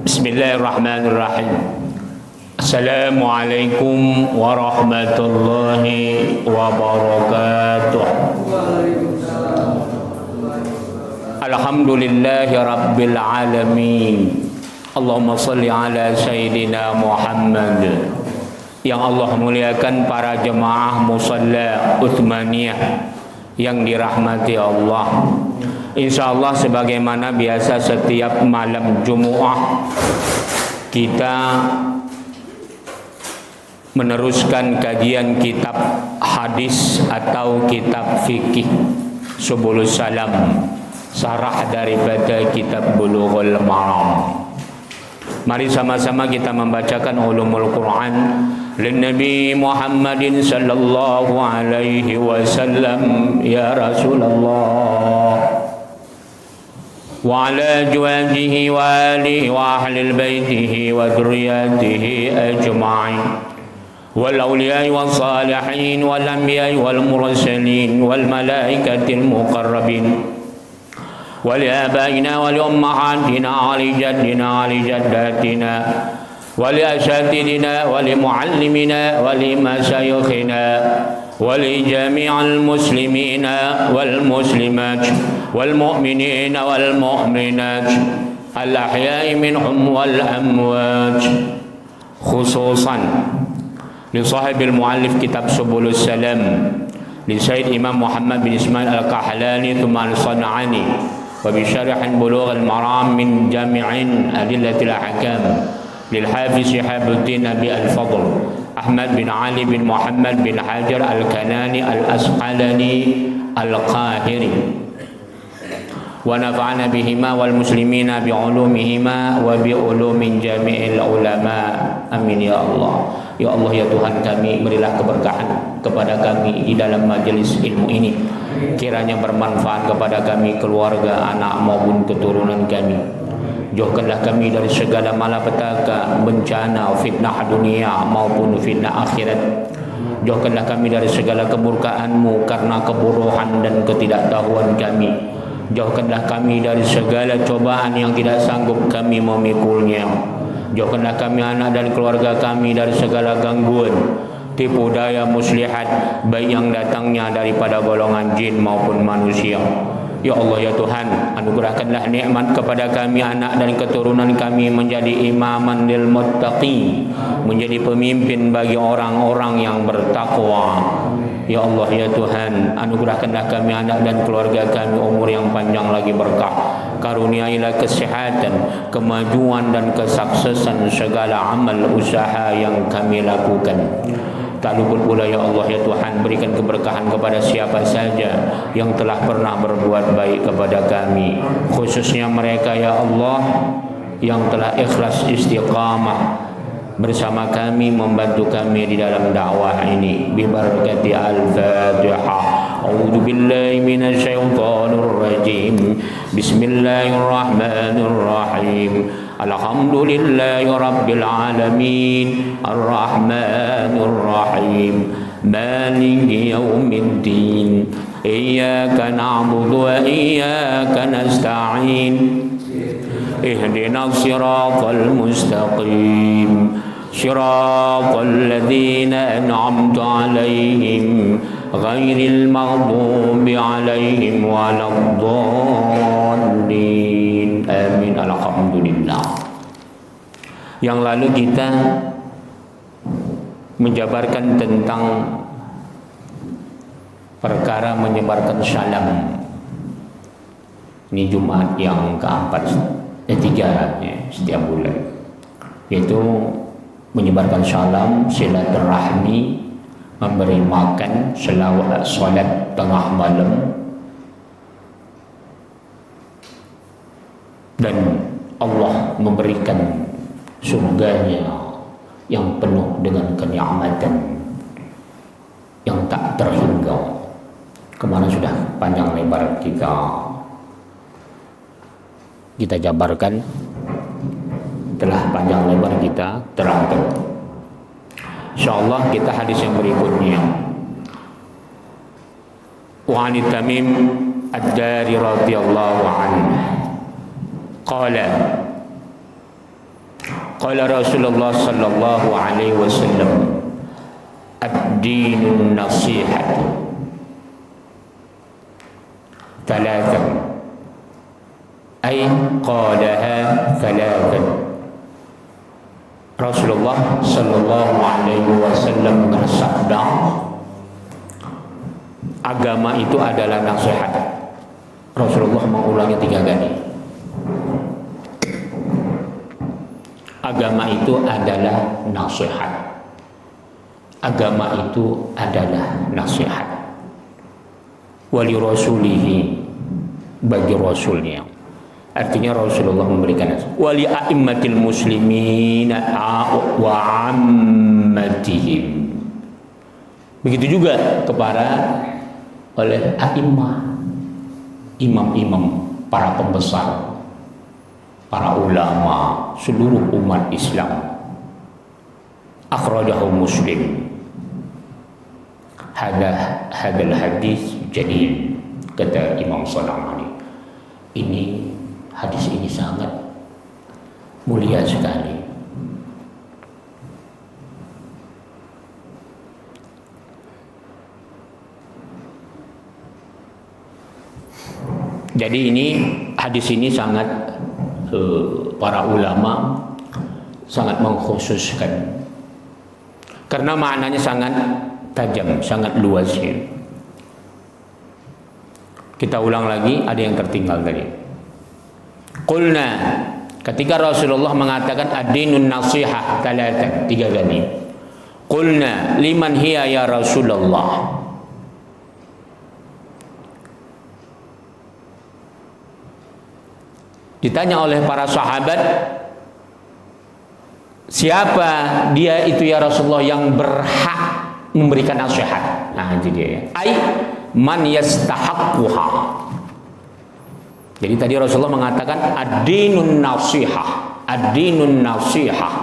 Bismillahirrahmanirrahim. Assalamualaikum warahmatullahi wabarakatuh. Alhamdulillahi rabbil alamin. Allahumma salli ala Sayyidina Muhammad. Yang Allah muliakan para jemaah musalla Utsmaniyah yang dirahmati Allah. InsyaAllah sebagaimana biasa setiap malam Jumu'ah kita meneruskan kajian kitab hadis atau kitab fikih Subulus Salam, sarah daripada kitab Bulughul Maram. Mari sama-sama kita membacakan ulumul Quran lin Nabi Muhammadin sallallahu alaihi wasallam. Ya Rasulullah وعلى أزواجه وآله وأهل بيته وذرياته أجمعين والأولياء والصالحين والأنبياء والمرسلين والملائكة المقربين ولآبائنا ولأمهاتنا ولجدنا ولجداتنا ولأساتذتنا ولمعلمنا ولمشايخنا ولجميع المسلمين والمسلمات والمؤمنين والمؤمنات الأحياء منهم والأموات. خصوصا لصاحب المؤلف كتاب سبل السلام لسيد إمام محمد بن إسماعيل الكحلاني ثم الصنعاني وبشرح بلوغ المرام من جامع أدلة الأحكام للحافظ شهاب الدين أبي الفضل أحمد بن علي بن محمد بن حجر الكناني الأسقلاني القاهري ونفعنا بهما والمسلمين بعلومهما وبعلوم جميع العلماء. Amin ya Allah. Ya Allah ya Tuhan kami, berilah keberkahan kepada kami di dalam majelis ilmu ini. Kiranya bermanfaat kepada kami, keluarga, anak maupun keturunan kami. Jauhkanlah kami dari segala malapetaka, bencana, fitnah dunia maupun fitnah akhirat. Jauhkanlah kami dari segala kemurkaan-Mu karena kebodohan dan ketidaktahuan kami. Jauhkanlah kami dari segala cobaan yang tidak sanggup kami memikulnya. Jauhkanlah kami, anak dan keluarga kami dari segala gangguan, tipu daya muslihat, baik yang datangnya daripada golongan jin maupun manusia. Ya Allah ya Tuhan, anugerahkanlah nikmat kepada kami, anak dan keturunan kami menjadi imaman lil muttaqin, menjadi pemimpin bagi orang-orang yang bertakwa. Ya Allah ya Tuhan, anugerahkanlah kami, anak dan keluarga kami umur yang panjang lagi berkah. Karuniailah kesehatan, kemajuan dan kesuksesan segala amal usaha yang kami lakukan. Tak luput pula ya Allah ya Tuhan, berikan keberkahan kepada siapa saja yang telah pernah berbuat baik kepada kami, khususnya mereka ya Allah yang telah ikhlas istiqamah bersama kami, membantu kami di dalam dakwah ini. Bi barakati al-Fatihah. A'udzu billahi minasyaitonir rajim. Bismillahirrahmanirrahim. Alhamdulillahi rabbil alamin. Ar-Rahmanir Rahim. Maliki yaumiddin. Iyyaka na'budu wa iyyaka nasta'in. Ihdinas siratal mustaqim. Siratal ladzina an'amta 'alaihim ghairil maghdubi 'alaihim waladdallin. Amin. Alhamdulillah. Yang lalu kita menjabarkan tentang perkara menyebarkan salam. Ini Jumat yang keempat, ketiga setiap bulan, yaitu menyebarkan salam, silaturahmi, memberi makan, selawat, solat tengah malam, dan Allah memberikan surganya yang penuh dengan kenikmatan yang tak terhingga. Kemana sudah panjang lebar kita jabarkan, telah panjang lebar kita terangkan. InsyaAllah kita hadis yang berikutnya. Wa 'an Tamim ad-Dari radhiyallahu anhu Qala Rasulullah sallallahu alaihi wasallam ad-dinun nasihat thalathan ay qalaha thalathan. Rasulullah sallallahu alaihi wasallam bersabda, agama itu adalah nasihat. Rasulullah mengulangi 3 kali. Agama itu adalah nasihat. Agama itu adalah nasihat. Wali rasulihi, bagi rasulnya. Artinya Rasulullah memberikan nasihat. Wali a'immatil muslimin wa ammatihim. Begitu juga kepada oleh a'immah, imam-imam, para pembesar, para ulama, seluruh umat Islam. Akhrajahu Muslim. Hadal hadis jadi, kata Imam Salamani, ini hadis ini sangat mulia sekali. Jadi ini hadis ini sangat para ulama sangat mengkhususkan karena maknanya sangat tajam, sangat luas. Kita ulang lagi, ada yang tertinggal tadi. Qulna, ketika Rasulullah mengatakan ad-dinun nasihah talatan, 3 kali. Qulna liman hiya ya Rasulullah. Ditanya oleh para sahabat, siapa dia itu ya Rasulullah yang berhak memberikan nasihat? Nah, itu dia ya. Ai man yastahaqquha. Jadi tadi Rasulullah mengatakan ad-dinun nasihah, ad-dinun nasihah,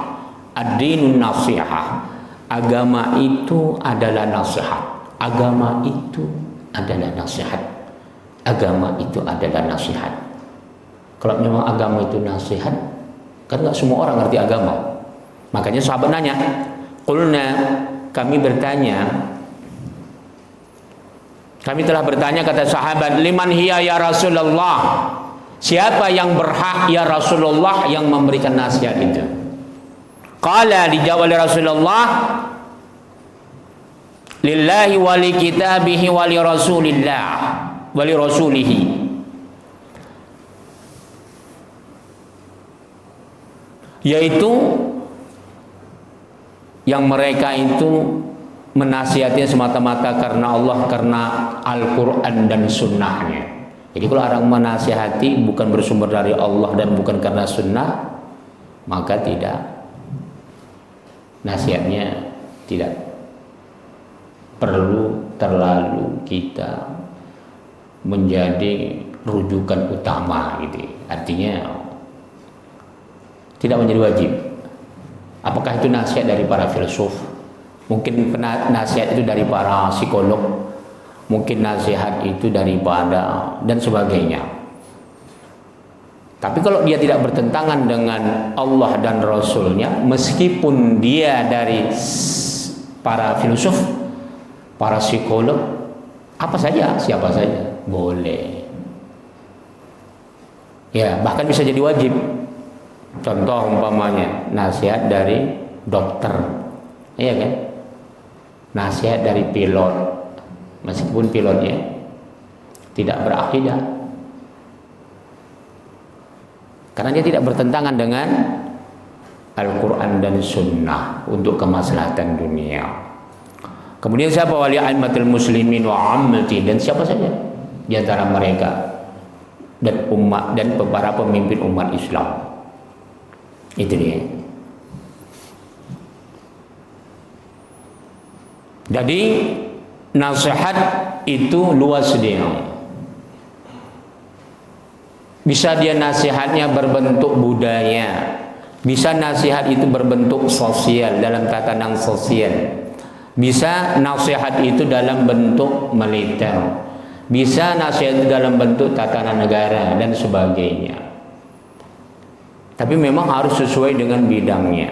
ad-dinun nasihah. Agama itu adalah nasihat. Agama itu adalah nasihat. Agama itu adalah nasihat. Kalau memang agama itu nasihat, kan nggak semua orang ngerti agama. Makanya sahabat nanya, qulna, kami bertanya, kami telah bertanya, kata sahabat, liman hiya ya Rasulullah, siapa yang berhak ya Rasulullah yang memberikan nasihat itu? Qala, dijawab oleh Rasulullah, lillahi wa li kitabihi wa li rasulillah wa li rasulihi. Yaitu yang mereka itu menasihati semata-mata karena Allah, karena Al-Quran dan sunnahnya. Jadi kalau orang menasihati bukan bersumber dari Allah dan bukan karena sunnah, maka tidak, nasihatnya tidak perlu terlalu kita menjadi rujukan utama gitu. Artinya tidak menjadi wajib. Apakah itu nasihat dari para filsuf? Mungkin nasihat itu dari para psikolog, mungkin nasihat itu daripada dan sebagainya. Tapi kalau dia tidak bertentangan dengan Allah dan Rasulnya, meskipun dia dari para filsuf, para psikolog, apa saja, siapa saja, boleh. Ya, bahkan bisa jadi wajib. Contoh umpamanya nasihat dari dokter, iya kan? Nasihat dari pilot, meskipun pilotnya tidak berakidah, karena dia tidak bertentangan dengan Al-Quran dan Sunnah untuk kemaslahatan dunia. Kemudian siapa wali a'immatul muslimin wa ammati, dan siapa saja di antara mereka dan umat dan para pemimpin umat Islam. Itu dia. Jadi nasihat itu luas dia. Bisa dia nasihatnya berbentuk budaya, bisa nasihat itu berbentuk sosial dalam tatanan sosial, bisa nasihat itu dalam bentuk militer, bisa nasihat itu dalam bentuk tatanan negara dan sebagainya. Tapi memang harus sesuai dengan bidangnya.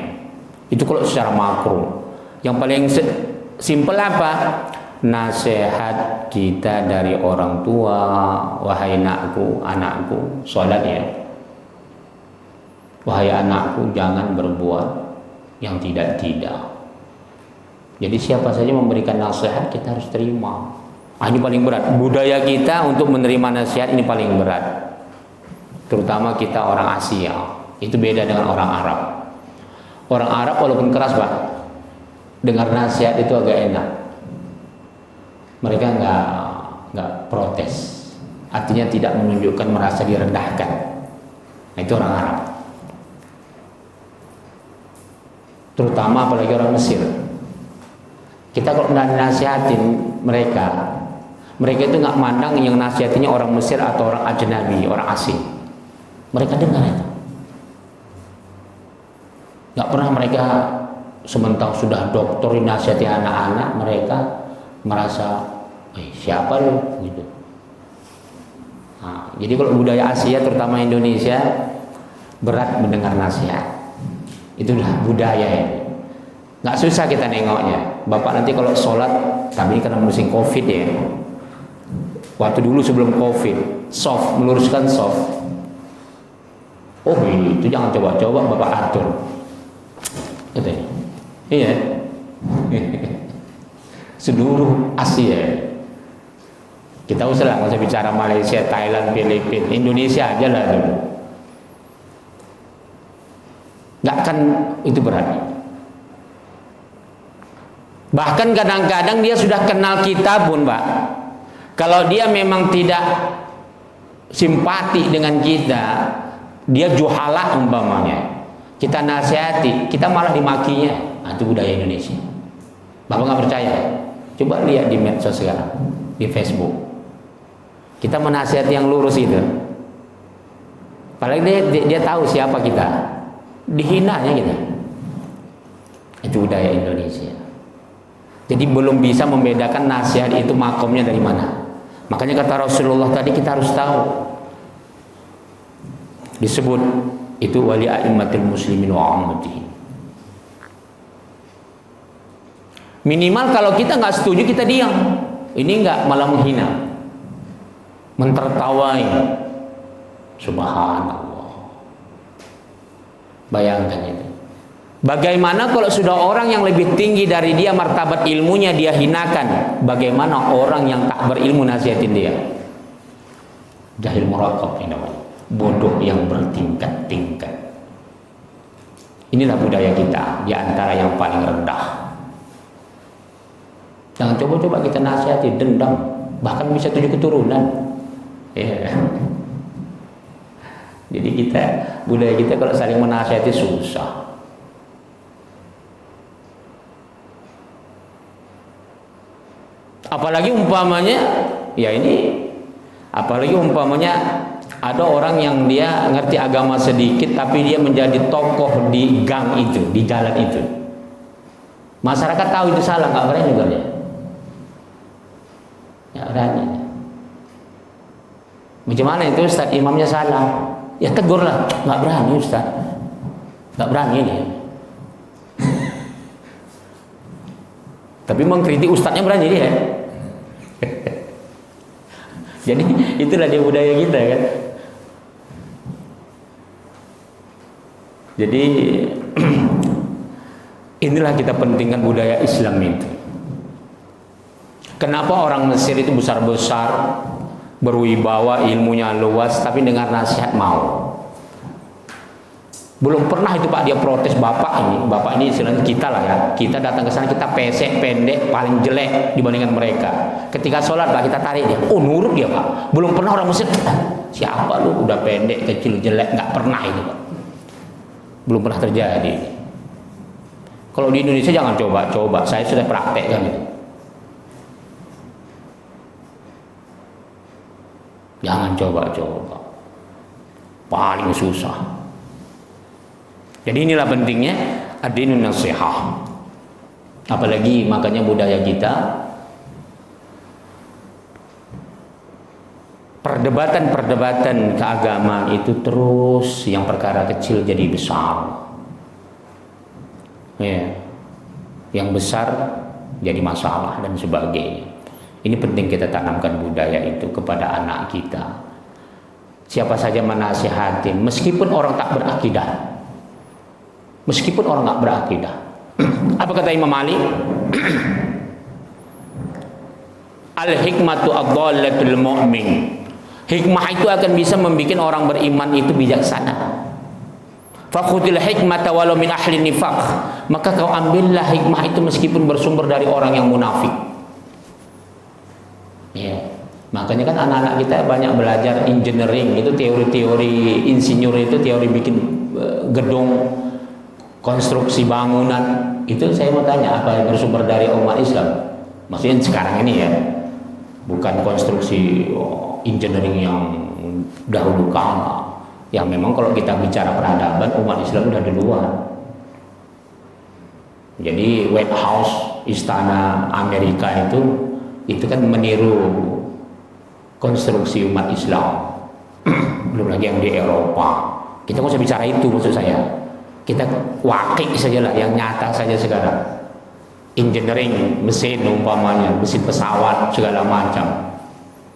Itu kalau secara makro. Yang paling simpel apa? Nasihat kita dari orang tua, wahai anakku, sholat ya. Wahai anakku, jangan berbuat yang tidak-tidak. Jadi siapa saja memberikan nasihat kita harus terima. Ini paling berat. Budaya kita untuk menerima nasihat ini paling berat. Terutama kita orang Asia. Itu beda dengan orang Arab. Orang Arab walaupun keras Pak, dengar nasihat itu agak enak. Mereka nggak protes. Artinya tidak menunjukkan merasa direndahkan. Nah, itu orang Arab. Terutama apalagi orang Mesir. Kita kalau nasihatin mereka itu nggak mandang yang nasihatinya orang Mesir atau orang ajnabi, orang asing. Mereka dengar itu. Nggak pernah mereka sementara sudah doktor nasihati anak-anak, mereka merasa siapa lu gitu. Nah, jadi kalau budaya Asia terutama Indonesia berat mendengar nasihat. Itulah budaya ya. Nggak susah kita nengoknya. Bapak nanti kalau sholat, tapi ini karena musim COVID ya. Waktu dulu sebelum COVID, soft, meluruskan soft. Oh itu jangan coba-coba Bapak atur. Gitu ya. Iya. Seluruh Asia. Kita usah lah, nggak usah bicara Malaysia, Thailand, Filipina, Indonesia aja lah dulu. Nggak kan itu berat. Bahkan kadang-kadang dia sudah kenal kita pun, Pak. Kalau dia memang tidak simpati dengan kita, dia juhala umpamanya. Kita nasihati, kita malah dimakinya. Nah, itu budaya Indonesia. Bapak nggak percaya? Coba lihat di medsos sekarang, di Facebook. Kita menasihati yang lurus itu. Padahal dia tahu siapa kita. Dihinanya kita. Itu budaya Indonesia. Jadi belum bisa membedakan nasihat itu makomnya dari mana. Makanya kata Rasulullah tadi kita harus tahu. Disebut itu wali a'immatil muslimin wa ammatihim. Minimal kalau kita nggak setuju kita diam. Ini nggak malah menghina, mentertawai. Subhanallah. Bayangkan itu. Bagaimana kalau sudah orang yang lebih tinggi dari dia martabat ilmunya dia hinakan? Bagaimana orang yang tak berilmu nasihatin dia? Jahil murakab ini namanya. Bodoh yang bertingkat-tingkat. Inilah budaya kita, di antara yang paling rendah. Jangan coba-coba kita nasihati, dendam, bahkan bisa 7 keturunan. Yeah. Jadi budaya kita kalau saling menasihati susah. Apalagi umpamanya ada orang yang dia ngerti agama sedikit tapi dia menjadi tokoh di gang itu, di jalan itu. Masyarakat tahu itu salah, nggak berani juga dia. Ya berani. Bagaimana itu Ustaz, imamnya salah? Ya tegurlah, nggak berani Ustaz. Nggak berani dia. Tapi mengkritik ustadznya berani dia. Jadi itulah dia budaya kita kan. Jadi inilah kita pentingkan budaya Islam itu. Kenapa orang Mesir itu besar-besar, berwibawa, ilmunya luas, tapi dengar nasihat mau? Belum pernah itu Pak dia protes bapak ini istilahnya kita lah ya. Kita datang ke sana kita pesek, pendek, paling jelek dibandingkan mereka. Ketika sholat Pak kita tarik dia, oh nurut dia Pak. Belum pernah orang Mesir, siapa lu udah pendek, kecil, jelek, nggak pernah itu Pak. Belum pernah terjadi. Kalau di Indonesia jangan coba-coba, saya sudah praktekkan itu. Jangan coba-coba, paling susah. Jadi inilah pentingnya ad-dinun nasihah. Apalagi makanya budaya kita perdebatan keagamaan itu terus yang perkara kecil jadi besar. Ya. Yang besar jadi masalah dan sebagainya. Ini penting kita tanamkan budaya itu kepada anak kita. Siapa saja menasihatin, meskipun orang tak berakidah. Meskipun orang tak berakidah. Apa kata Imam Ali? Al-hikmatu ad-dhallatul mu'min. Hikmah itu akan bisa membuat orang beriman itu bijaksana. Fakhudil hikmata walau min ahli nifaq. Maka kau ambillah hikmah itu meskipun bersumber dari orang yang munafik. Ya. Makanya kan anak-anak kita banyak belajar engineering, itu teori-teori insinyur, itu teori bikin gedung, konstruksi bangunan. Itu saya mau tanya, apa yang bersumber dari umat Islam? Maksudnya sekarang ini ya, bukan konstruksi engineering yang dahulu kala. Yang memang kalau kita bicara peradaban, umat Islam udah duluan. Jadi White House, istana Amerika itu kan meniru konstruksi umat Islam. Belum lagi yang di Eropa. Kita nggak usah bicara itu, maksud saya. Kita wakil saja lah, yang nyata saja sekarang. Engineering, mesin umpamanya, mesin pesawat segala macam.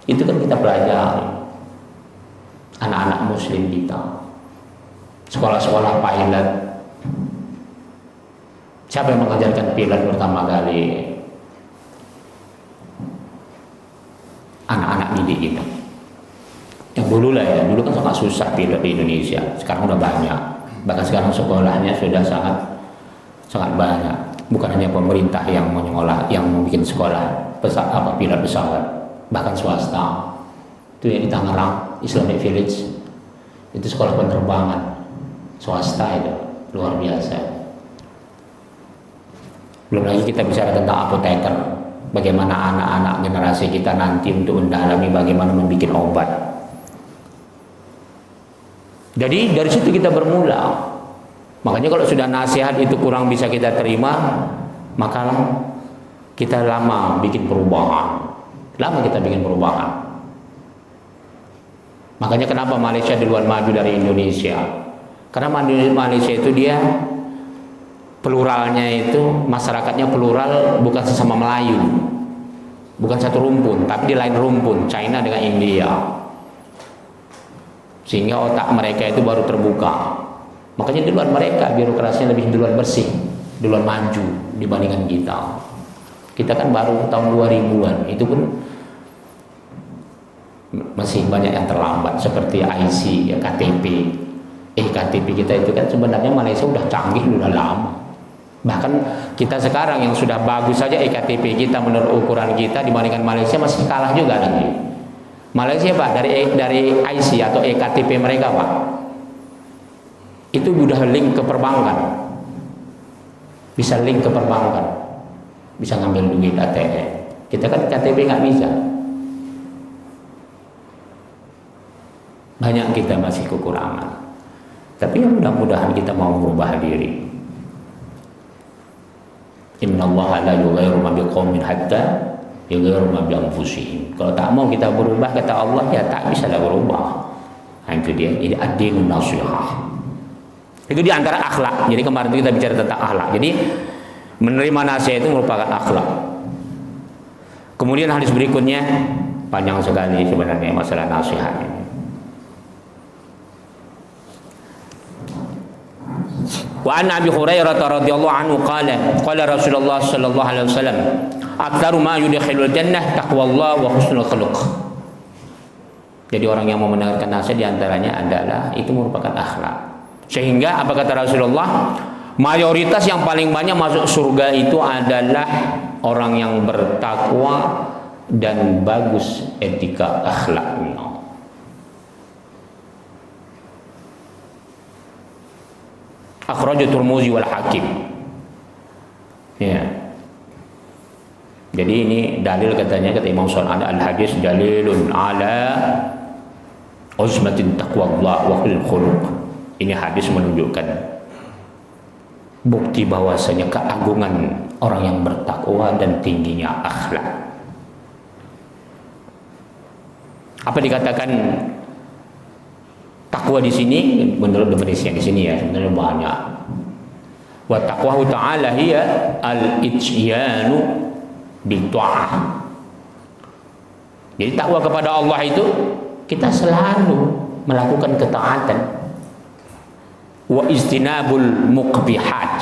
Itu kan kita pelajari. Anak-anak muslim kita. Sekolah-sekolah pilot. Siapa yang mengajarkan pilot pertama kali? Anak-anak didik kita. Yang dulu lah ya, dulu kan sangat susah pilot di Indonesia. Sekarang udah banyak. Bahkan sekarang sekolahnya sudah sangat banyak. Bukan hanya pemerintah yang menyekolah, yang membuat sekolah pilot pesawat, bahkan swasta. Itu yang di Tangerang, Islamic Village. Itu sekolah penerbangan swasta, itu luar biasa. Belum lagi kita bicara tentang apoteker. Bagaimana anak-anak generasi kita nanti untuk mendalami bagaimana membuat obat. Jadi dari situ kita bermula. Makanya kalau sudah nasihat itu kurang bisa kita terima, maka kita lama bikin perubahan. Lama kita bikin perubahan. Makanya kenapa Malaysia duluan maju dari Indonesia? Karena Malaysia itu dia pluralnya itu, masyarakatnya plural, bukan sesama Melayu, bukan satu rumpun, tapi di lain rumpun, China dengan India, sehingga otak mereka itu baru terbuka. Makanya duluan mereka birokrasinya lebih duluan bersih, duluan maju dibandingkan kita. Kita kan baru tahun 2000-an, itu pun masih banyak yang terlambat, seperti IC, ya, KTP. KTP kita itu kan sebenarnya Malaysia udah canggih, udah lama. Bahkan kita sekarang yang sudah bagus saja EKTP kita menurut ukuran kita dibandingkan Malaysia masih kalah juga lagi. Malaysia Pak, dari IC atau EKTP mereka Pak, itu udah link ke perbankan, bisa link ke perbankan, bisa ngambil duit ATM. Kita kan KTP nggak bisa. Banyak kita masih kekurangan, tapi ya mudah-mudahan kita mau merubah diri. Innallaha la yughayyiru ma biqaumin hatta yughayyiru ma bi anfusihim. Kalau tak mau kita berubah, kata Allah, ya tak bisa lah berubah. Nah, itu dia. Jadi ad-dinun nasihah. Itu di antara akhlak. Jadi kemarin itu kita bicara tentang akhlak. Jadi menerima nasihat itu merupakan akhlak. Kemudian hadis berikutnya panjang sekali sebenarnya masalah nasihat ini. Wa an Abi Hurairah radhiyallahu anhu qala Rasulullah sallallahu alaihi wasallam aktsaru ma yudkhilul jannah taqwallah wa husnul khuluq. Jadi orang yang mau mendengarkan nasihat diantaranya adalah itu merupakan akhlak. Sehingga apa kata Rasulullah, mayoritas yang paling banyak masuk surga itu adalah orang yang bertakwa dan bagus etika akhlaknya. Akhrajat Tirmidzi wal Hakim. Ya. Jadi ini dalil katanya kata Imam Syafi'i, al hadis dalilun ala uzmatin taqwallah wa khuluq. Ini hadis menunjukkan bukti bahwasanya keagungan orang yang bertakwa dan tingginya akhlak. Apa dikatakan takwa di sini? Menurut definisi yang di sini ya, sebenarnya banyak. Wa taqwahu ta'ala hiya al-ityanu bi ta'ah. Jadi takwa kepada Allah itu kita selalu melakukan ketaatan. Wa istinabul muqbihat,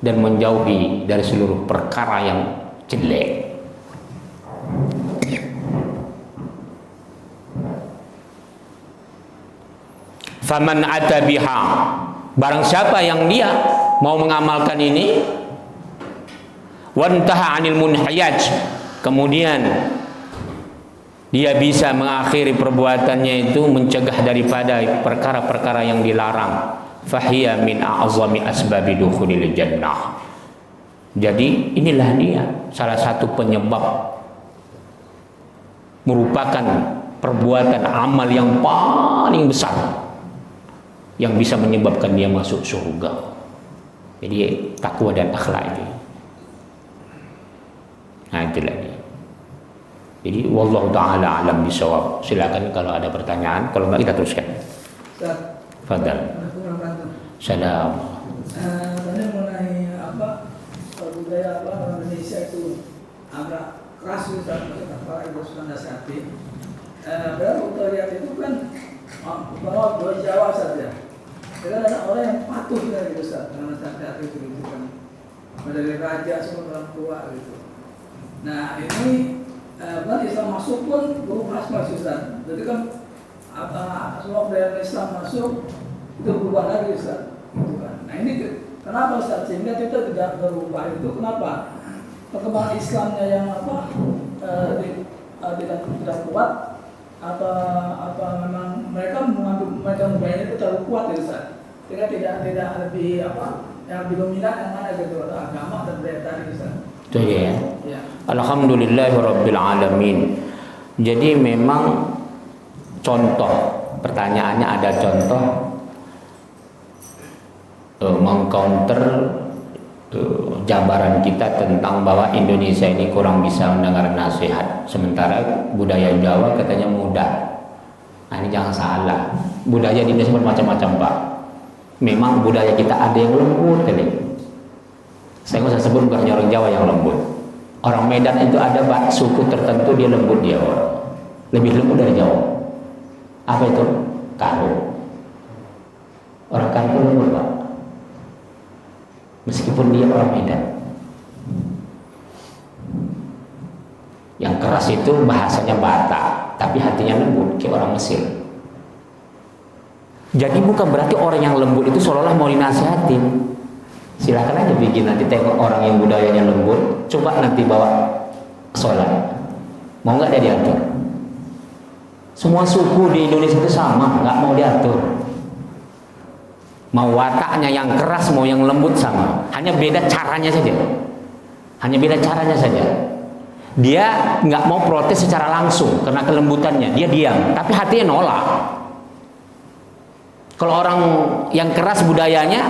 dan menjauhi dari seluruh perkara yang jelek. Faman ata biha, barang siapa yang dia mau mengamalkan ini, wantaha 'anil munhiyaj, kemudian dia bisa mengakhiri perbuatannya itu, mencegah daripada perkara-perkara yang dilarang, fahiya min a'zami asbabi dukhulil jannah. Jadi inilah dia salah satu penyebab, merupakan perbuatan amal yang paling besar yang bisa menyebabkan dia masuk surga. Jadi takwa dan akhlak ini. Nah, itulah dia. Jadi wallahu taala alam bisawab. Silakan kalau ada pertanyaan, kalau enggak kita teruskan. Fadal. Salam. Tadi mengenai budaya orang Indonesia itu agak keras Ustaz, apa itu sudah nasihati. Padahal kita lihat itu kan bahwa dua Jawa saja. Jadi ada orang yang patuh gitu Ustaz, dengan nasihat itu gitu kan. Dari raja semua orang tua gitu. Nah ini kan Islam masuk pun berubah Ustaz. Jadi kan semua budaya Islam masuk itu berubah lagi Ustaz. Gitu kan. Nah ini kenapa Ustaz? Sehingga kita tidak berubah itu kenapa? Perkembangan Islamnya yang tidak kuat, apa memang mereka membayar itu terlalu kuat ya Ustaz? Sehingga tidak lebih yang lebih dominan yang mana gitu, agama dan budaya tadi Ustaz. Itu ya. Alhamdulillahirabbil alamin. Jadi memang contoh, pertanyaannya ada contoh mengcounter jabaran kita tentang bahwa Indonesia ini kurang bisa mendengar nasihat, sementara budaya Jawa katanya mudah. Nah, ini jangan salah, budaya di Indonesia bermacam-macam Pak. Memang budaya kita ada yang lembut tadi. Saya nggak usah sebut bukan orang Jawa yang lembut. Orang Medan itu ada suku tertentu dia lembut, dia orang lebih lembut dari Jawa. Apa itu? Karo. Orang Karo lembut Pak, meskipun dia orang Medan. Yang keras itu bahasanya Batak, tapi hatinya lembut kayak orang Mesir. Jadi bukan berarti orang yang lembut itu seolah-olah mau dinasihatin. Silakan aja bikin, nanti tengok orang yang budayanya lembut, coba nanti bawa sholat, mau nggak dia diatur? Semua suku di Indonesia itu sama, nggak mau diatur. Mau wataknya yang keras, mau yang lembut sama, hanya beda caranya saja. Hanya beda caranya saja. Dia nggak mau protes secara langsung karena kelembutannya, dia diam, tapi hatinya nolak. Kalau orang yang keras budayanya,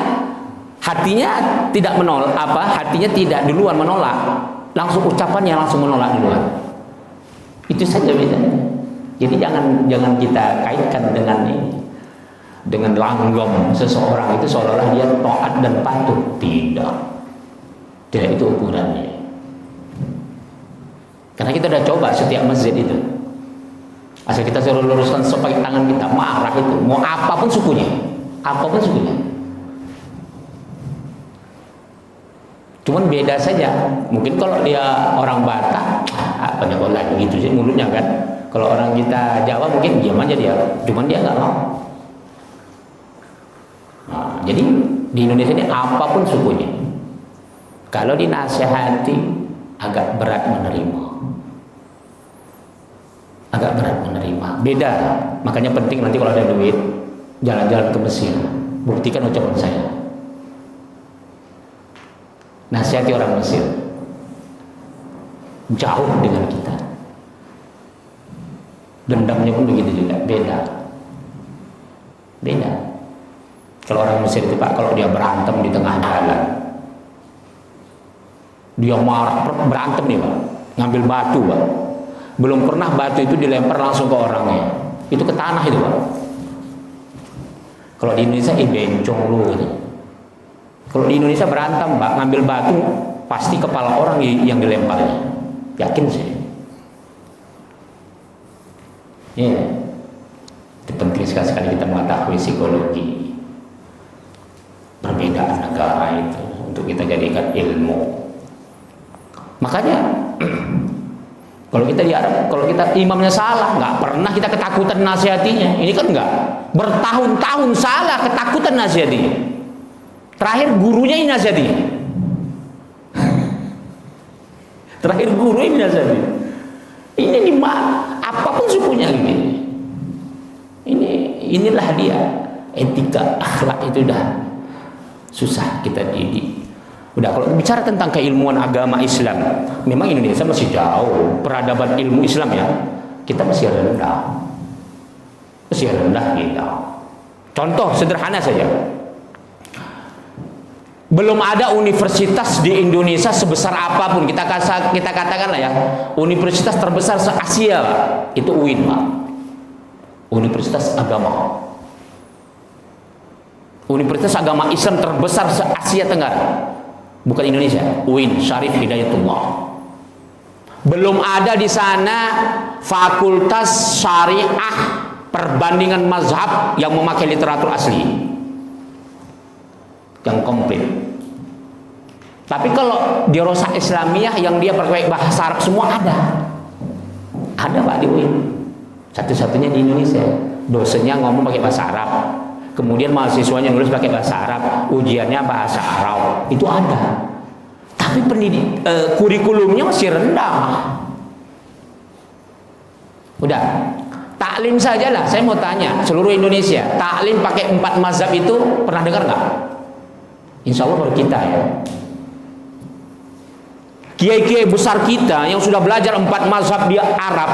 hatinya tidak menolak, hatinya tidak duluan menolak, langsung ucapannya langsung menolak duluan. Itu saja bedanya. Jadi jangan kita kaitkan dengan ini, dengan langgam seseorang itu seolah-olah dia taat dan patuh. Tidak itu ukurannya. Karena kita udah coba setiap masjid itu, asal kita suruh luruskan pakai tangan kita, marah itu, mau apapun sukunya. Cuman beda saja. Mungkin kalau dia orang Batak, apanya kok lagi gitu sih mulutnya kan. Kalau orang kita Jawa mungkin diam aja dia, cuman dia nggak mau. Nah, jadi di Indonesia ini apapun sukunya, kalau dinasihati agak berat menerima. Beda. Makanya penting nanti kalau ada duit jalan-jalan ke Mesir, buktikan ucapan saya. Nasihati orang Mesir, jauh dengan kita. Dendamnya pun begitu juga, beda. Kalau orang Mesir itu Pak, kalau dia berantem di tengah jalan, dia marah, berantem nih Pak, ngambil batu Pak, Belum pernah batu itu dilempar langsung ke orangnya. Itu ke tanah itu, Pak. Kalau di Indonesia bencong lu gitu. Kalau di Indonesia berantem, Pak, ngambil batu pasti kepala orang yang dilemparnya. Yakin sih. Iya. Itu penting sekali kita mengetahui psikologi perbedaan negara itu untuk kita jadikan ilmu. Makanya kalau kita di Arab, kalau kita imamnya salah, nggak pernah kita ketakutan nasihatinya. Ini kan nggak, bertahun-tahun salah ketakutan nasihatinya. Terakhir gurunya ini nasihatinya. Terakhir guru ini nasihatinya. Ini di apapun sukunya ini. Inilah dia etika akhlak itu udah susah kita didik. Udah, kalau bicara tentang keilmuan agama Islam, memang Indonesia masih jauh peradaban ilmu Islam ya. Kita masih rendah. Masih rendah kita. Contoh sederhana saja. Belum ada universitas di Indonesia sebesar apapun, kita katakanlah ya, universitas terbesar se-Asia, Pak. Itu UIN, Pak. Universitas agama. Universitas agama Islam terbesar se-Asia Tenggara. Bukan Indonesia, UIN, Syarif Hidayatullah. Belum ada di sana fakultas syariah perbandingan mazhab yang memakai literatur asli yang komplit. Tapi kalau di Rosa Islamiyah yang dia pakai bahasa Arab semua ada Pak di UIN. Satu-satunya di Indonesia. Dosennya ngomong pakai bahasa Arab. Kemudian mahasiswanya nulis pakai bahasa Arab, ujiannya bahasa Arab, itu ada. Tapi kurikulumnya masih rendah. Udah, taklim saja lah. Saya mau tanya, seluruh Indonesia, taklim pakai 4 mazhab itu pernah dengar nggak? Insya Allah baru kita ya. Kiai-kiai besar kita yang sudah belajar 4 mazhab di Arab,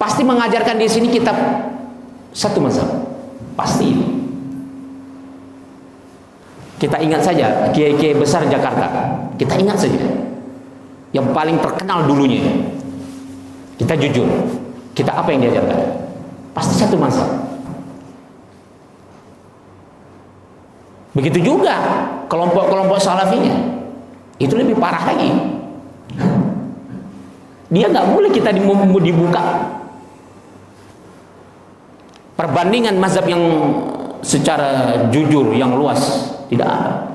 pasti mengajarkan di sini kitab 1 mazhab, pasti. Kita ingat saja kiai-kiai besar Jakarta. Kita ingat saja yang paling terkenal dulunya. Kita jujur, kita apa yang diajarkan? Pasti 1 mazhab. Begitu juga kelompok-kelompok salafinya. Itu lebih parah lagi. Dia nggak boleh kita dibuka perbandingan mazhab yang secara jujur yang luas. Tidak ada.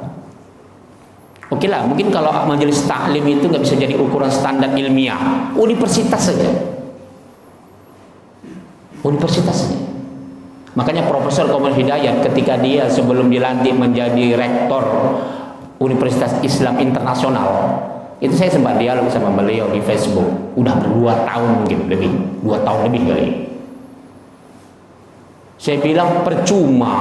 Oke lah, mungkin kalau majelis taklim itu nggak bisa jadi ukuran standar ilmiah, universitas saja. Universitas saja. Makanya Profesor Komar Hidayat ketika dia sebelum dilantik menjadi rektor Universitas Islam Internasional, itu saya sempat dialog sama beliau di Facebook. Udah 2 tahun mungkin lebih, 2 tahun lebih kali. Saya bilang percuma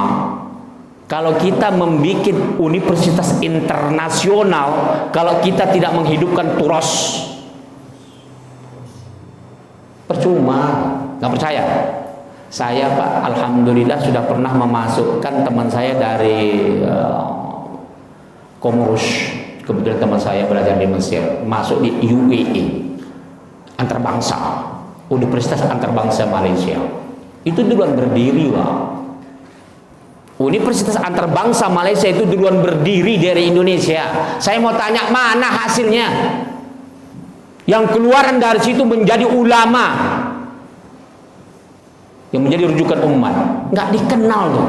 kalau kita membuat universitas internasional, kalau kita tidak menghidupkan turos, percuma. Nggak percaya? Saya Pak, alhamdulillah sudah pernah memasukkan teman saya dari Komorus. Kebetulan teman saya belajar di Mesir, masuk di UAE, antarbangsa, Universitas Antarbangsa Malaysia. Itu duluan berdiri, Pak. Universitas Antarbangsa Malaysia itu duluan berdiri dari Indonesia. Saya mau tanya, mana hasilnya? Yang keluaran dari situ menjadi ulama, yang menjadi rujukan umat, nggak dikenal tuh,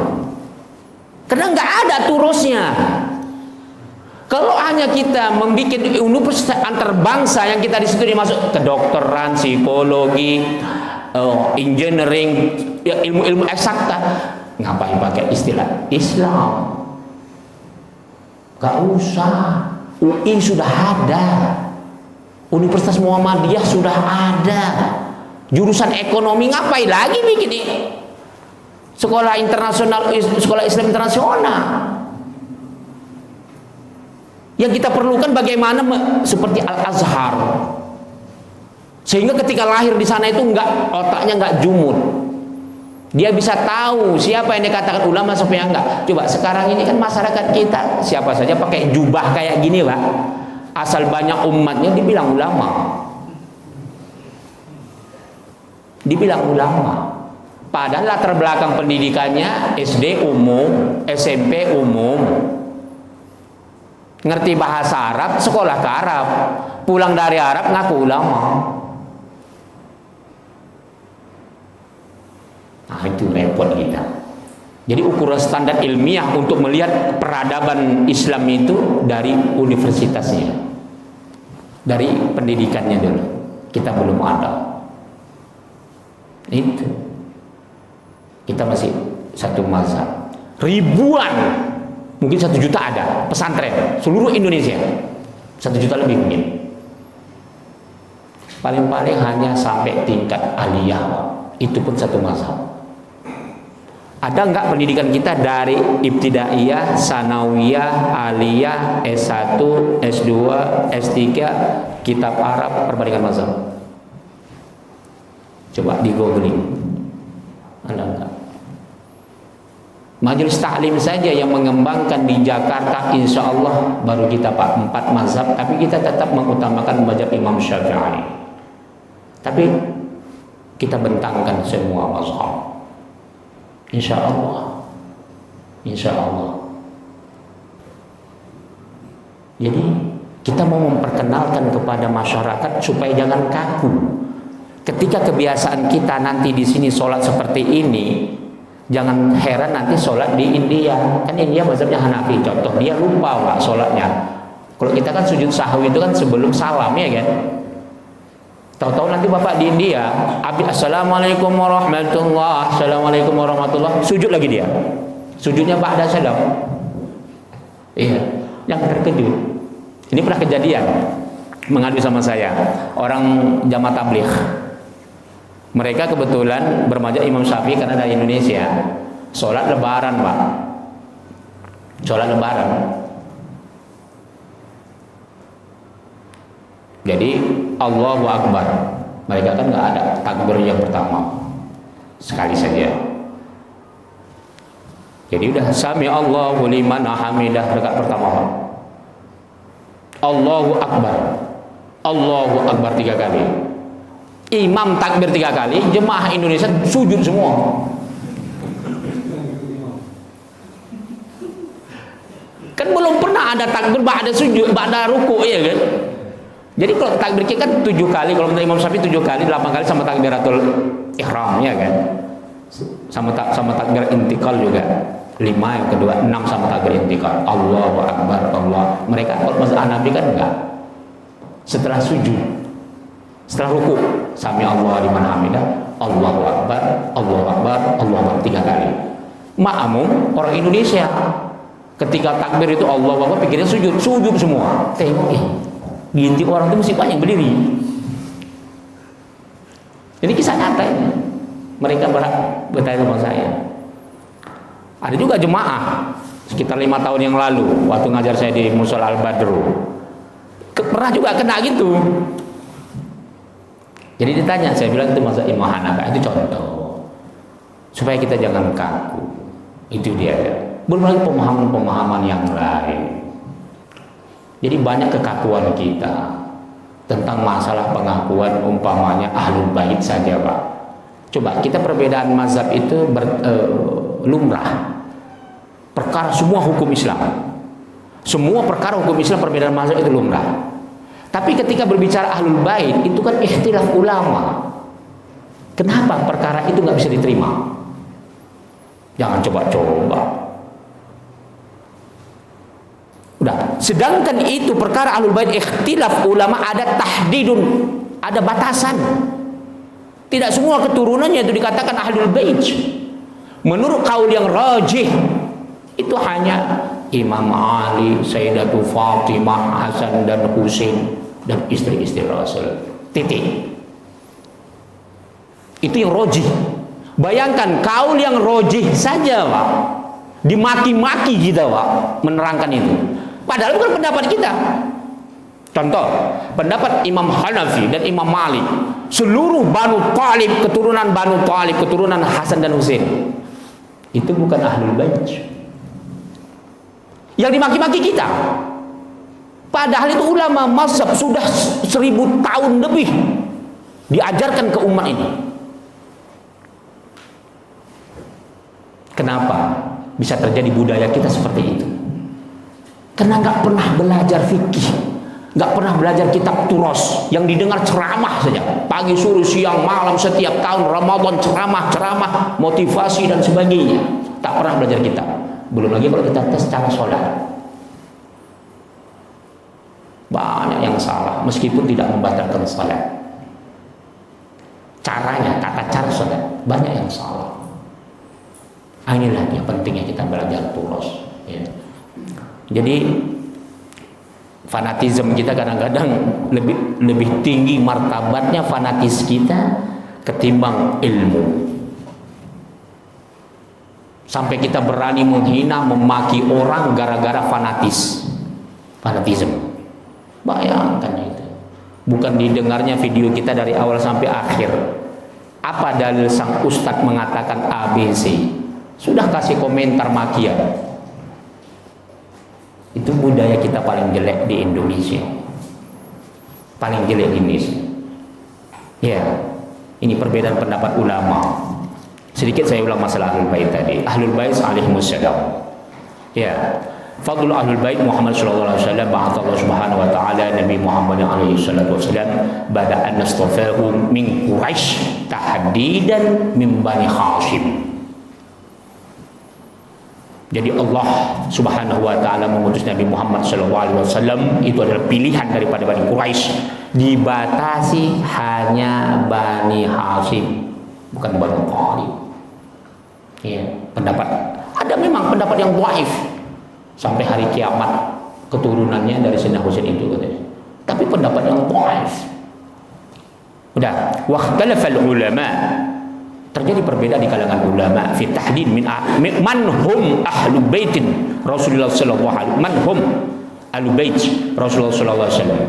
karena nggak ada turusnya. Kalau hanya kita membuat universitas antarbangsa yang kita di situ dimasuk kedokteran, psikologi, engineering, ya ilmu-ilmu eksakta, ngapain pakai istilah Islam? Gak usah. UI sudah ada, Universitas Muhammadiyah sudah ada, jurusan ekonomi, ngapain lagi bikin ini? Sekolah internasional, sekolah Islam internasional. Yang kita perlukan bagaimana seperti Al-Azhar, sehingga ketika lahir di sana itu otaknya nggak jumud. Dia bisa tahu siapa yang dikatakan ulama, siapa yang enggak. Coba sekarang ini kan masyarakat kita siapa saja pakai jubah kayak gini, Pak, asal banyak umatnya dibilang ulama. dibilang ulama. Padahal latar belakang pendidikannya SD umum, SMP umum, ngerti bahasa Arab, sekolah ke Arab, pulang dari Arab ngaku ulama. Nah, itu repot kita. Jadi ukuran standar ilmiah untuk melihat peradaban Islam itu dari universitasnya, dari pendidikannya dulu. Kita belum ada. Itu. Kita masih satu mazhab. Ribuan, mungkin 1 juta ada pesantren seluruh Indonesia. 1 juta lebih mungkin. Paling-paling hanya sampai tingkat aliyah. Itu pun satu mazhab. Ada enggak pendidikan kita dari ibtidaiyah, sanawiyah, aliyah, S1, S2, S3, kitab Arab, perbandingan mazhab? Coba di googling. Ada enggak? Majelis taklim saja yang mengembangkan di Jakarta, insya Allah baru kita 4 mazhab, tapi kita tetap mengutamakan mazhab Imam Syafi'i. Tapi kita bentangkan semua mazhab. Insya Allah. Insya Allah. Jadi kita mau memperkenalkan kepada masyarakat supaya jangan kaku. Ketika kebiasaan kita nanti di sini sholat seperti ini, jangan heran nanti sholat di India. Kan India mazhabnya Hanafi, contoh, dia lupa Pak sholatnya. Kalau kita kan sujud sahwi itu kan sebelum salam, ya kan? Tahu-tahu nanti bapak di India, assalamualaikum warahmatullah, assalamualaikum warahmatullah, sujud lagi dia. Sujudnya ba'da salam. Iya, yang terkejut. Ini pernah kejadian, mengadu sama saya, orang jamaah tabligh. Mereka kebetulan bermajak Imam Syafi'i karena dari Indonesia. Sholat lebaran, Pak. Sholat lebaran. Jadi Allahu Akbar. Mereka kan nggak ada takbir yang pertama, sekali saja. Jadi udah sami Allahu liman hamidah rakaat pertama, Pak. Allahu Akbar. Allahu Akbar 3 kali. Imam takbir 3 kali, jemaah Indonesia sujud semua. Kan belum pernah ada takbir ba'da sujud, ba'da ruku, ya kan? Jadi kalau takbir kita kan 7 kali, kalau menurut Imam Syafi'i 7 kali, 8 kali sama takbiratul ihram, ya kan? Sama takbir intikal juga. 5 yang kedua, 6 sama takbir intikal. Allahu Akbar, Allah. Mereka kalau mazhab Hanafi kan enggak. Setelah sujud, setelah ruku, sami Allah liman hamidah, Allahu Akbar, Allahu Akbar, Allahu Akbar 3 kali. Makmum orang Indonesia ketika takbir itu Allahu Akbar pikirnya sujud semua. Tengok ginti orang itu mesti banyak berdiri. Ini kisah nyata ini. Mereka bertanya sama saya. Ada juga jemaah sekitar 5 tahun yang lalu waktu ngajar saya di Musola Al-Badru. Pernah juga kena gitu. Jadi ditanya, saya bilang itu mazhab Imam Hanafi, itu contoh supaya kita jangan kaku. Itu dia. Belum lagi pemahaman-pemahaman yang lain. Jadi banyak kekakuan kita tentang masalah pengakuan umpamanya ahlul bait saja, Pak. Coba kita perbedaan mazhab itu lumrah. Perkara semua hukum Islam. Semua perkara hukum Islam perbedaan mazhab itu lumrah. Tapi ketika berbicara ahlul bait itu kan ikhtilaf ulama. Kenapa perkara itu nggak bisa diterima? Jangan coba-coba. Udah. Sedangkan itu perkara ahlul bait ikhtilaf ulama ada tahdidun, ada batasan. Tidak semua keturunannya itu dikatakan ahlul bait. Menurut kaul yang rajih itu hanya Imam Ali, Sayyidatu Fatimah, Hasan dan Husain dan istri-istri Rasul. Titik. Itu yang rojih. Bayangkan kaul yang rojih saja, Pak, dimaki-maki kita, Pak, menerangkan itu. Padahal bukan pendapat kita. Contoh, pendapat Imam Hanafi dan Imam Malik, seluruh Banu Talib, keturunan Banu Talib, keturunan Hasan dan Husain, itu bukan ahlul bait. Yang dimaki-maki kita. Padahal itu ulama mazhab sudah 1000 tahun lebih diajarkan ke umat ini. Kenapa bisa terjadi budaya kita seperti itu? Karena nggak pernah belajar fikih, nggak pernah belajar kitab turos, yang didengar ceramah saja, pagi, sore, siang, malam, setiap tahun Ramadan ceramah, motivasi dan sebagainya. Tak pernah belajar kitab. Belum lagi kalau kita tes cara sholat, banyak yang salah meskipun tidak membatalkan sholat. Caranya, tata cara sholat, banyak yang salah. Inilah yang pentingnya kita belajar turos, ya. Jadi fanatisme kita kadang-kadang lebih tinggi martabatnya fanatis kita ketimbang ilmu. Sampai kita berani menghina, memaki orang gara-gara fanatisme. Bayangkan itu. Bukan didengarnya video kita dari awal sampai akhir. Apa dalil sang ustadz mengatakan ABC? Sudah kasih komentar makian. Itu budaya kita paling jelek di Indonesia. Paling jelek di Indonesia. Ya, ini perbedaan pendapat ulama. Sedikit saya ulang masalah Ahlul Bait tadi. Ahlul Bait alaihimussalam. Ya, fadlul Ahlul Bait Muhammad sallallahu alaihi wasallam, ba'atha Allah Subhanahu wa taala Nabi Muhammad alaihi salatu wasallam bada an nastafahu min Quraisy tahdidan min Bani Hashim. Jadi Allah Subhanahu wa taala mengutus Nabi Muhammad sallallahu alaihi wasallam itu adalah pilihan daripada Bani Quraisy, dibatasi hanya Bani Hashim, bukan Bani Thalib. Ya, pendapat ada memang pendapat yang dhaif. Sampai hari kiamat keturunannya dari Sayyidina Husain itu katanya. Tapi pendapat yang dhaif. Udah, waqtalafal ulama. Terjadi perbedaan di kalangan ulama fi tahdid man hum ahlu baitin Rasulullah sallallahu alaihi man hum ahlu bait Rasulullah sallallahu alaihi wasallam.